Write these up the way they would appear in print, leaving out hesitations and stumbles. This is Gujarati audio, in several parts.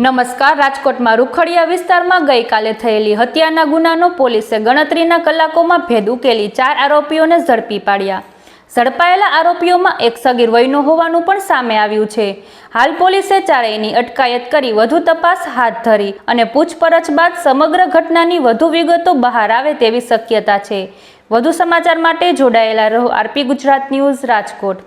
નમસ્કાર. રાજકોટમાં રૂખડિયા વિસ્તારમાં ગઈકાલે થયેલી હત્યાના ગુનાનો પોલીસે ગણતરીના કલાકોમાં ભેદ ઉકેલી 4 આરોપીઓને ઝડપી પાડ્યા. ઝડપાયેલા આરોપીઓમાં એક સગીર વયનો હોવાનું પણ સામે આવ્યું છે. હાલ પોલીસે ચારેયની અટકાયત કરી વધુ તપાસ હાથ ધરી અને પૂછપરછ બાદ સમગ્ર ઘટનાની વધુ વિગતો બહાર આવે તેવી શક્યતા છે. વધુ સમાચાર માટે જોડાયેલા રહો આરપી ગુજરાત ન્યૂઝ, રાજકોટ.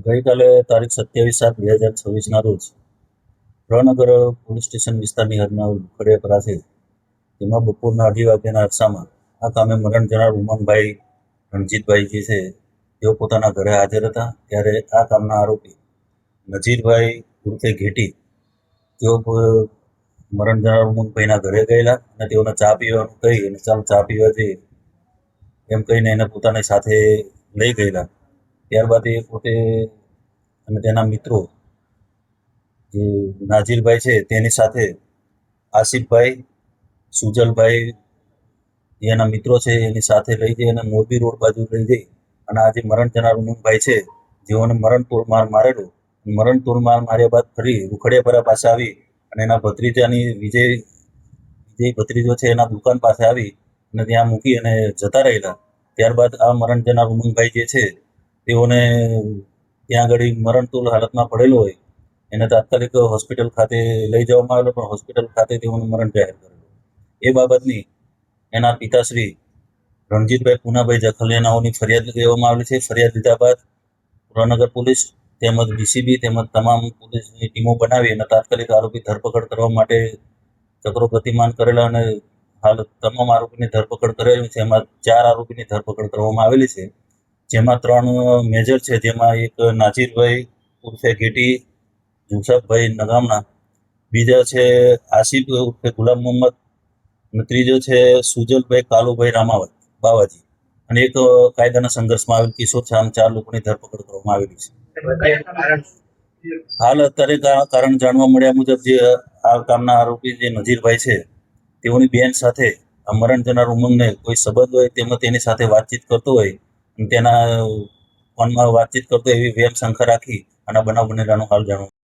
ગઈકાલે તારીખ 27/7/2026 રોજ રણનગર પોલીસ સ્ટેશન વિસ્તારની હદના રૂખડિયા પાસે તેમાં બપોરના 2:30 વાગ્યાના અરસામાં આ કામે મરણ જનાર ઉમંગભાઈ રણજીતભાઈ જે છે તેઓ પોતાના ઘરે હાજર હતા. ત્યારે આ કામના આરોપી નજીરભાઈ ઉર્ફે ઘેટી તેઓ મરણ જનાર ઉમંગભાઈના ઘરે ગયેલા અને તેઓને ચા પીવાનું કહી અને ચાલ ચા પીવા જઈએ એમ કહીને એને પોતાની સાથે લઈ ગયેલા. ત્યારબાદ એ પોતે અને તેના મિત્રો જે નાજીરભાઈ છે તેની સાથે આસિફભાઈ, સુજલભાઈ જે એના મિત્રો છે એની સાથે લઈ જઈ અને મોરબી રોડ બાજુ લઈ જઈ અને આ જે મરણ જનાર ઉમંગભાઈ છે જેઓને મરણતોડ માર મારેલો, મરણતોડ માર માર્યા બાદ ફરી રૂખડિયાપરા પાસે આવી અને એના ભત્રીજાની વિજય ભત્રીજો છે એના દુકાન પાસે આવી અને ત્યાં મૂકી અને જતા રહેલા. ત્યારબાદ આ મરણ જનાર ઉમંગભાઈ જે છે તેઓને ત્યાં આગળ મરણતુલ હાલતમાં પડેલો હોય એને તાત્કાલિક હોસ્પિટલ ખાતે લઈ જવામાં આવેલો, પણ હોસ્પિટલ ખાતે તેઓનું મરણ જાહેર કરેલું. એ બાબતની એના પિતાશ્રી રણજીતભાઈ પૂનાભાઈ જખલિયાનાઓની ફરિયાદ લેવામાં આવેલી છે. ફરિયાદ લીધા બાદ રણનગર પોલીસ તેમજ ડીસીબી તેમજ તમામ પોલીસની ટીમો બનાવી અને તાત્કાલિક આરોપી ધરપકડ કરવા માટે ચક્રો ગતિમાન કરેલા અને હાલ તમામ આરોપીની ધરપકડ કરેલી છે. એમાં 4 આરોપીની ધરપકડ કરવામાં આવેલી છે, જેમાં 3 મેજર છે, જેમાં એક નાજીરભાઈ ઉર્ફે ઘેટી જુસાફભાઈ નગામના, બીજા છે આસિફ ઉર્ફે ગુલામ મોહમ્મદ અને ત્રીજો છે સુજલભાઈ કાલુભાઈ બાવાજી અને એક કાયદાના સંઘર્ષમાં આવેલ કિશોર છે. આમ 4 લોકોની ધરપકડ કરવામાં આવેલી છે. હાલ અત્યારે કારણ જાણવા મળ્યા મુજબ જે આ કામના આરોપી જે નજીરભાઈ છે તેઓની બેન સાથે મરણ જનાર ઉમંગને કોઈ સંબંધ હોય તેમજ તેની સાથે વાતચીત કરતો હોય અને તેના ફોનમાં વાતચીત કરતો એવી વેમ શંકા રાખી અને બનાવ બનેલાનું હાલ જાણવા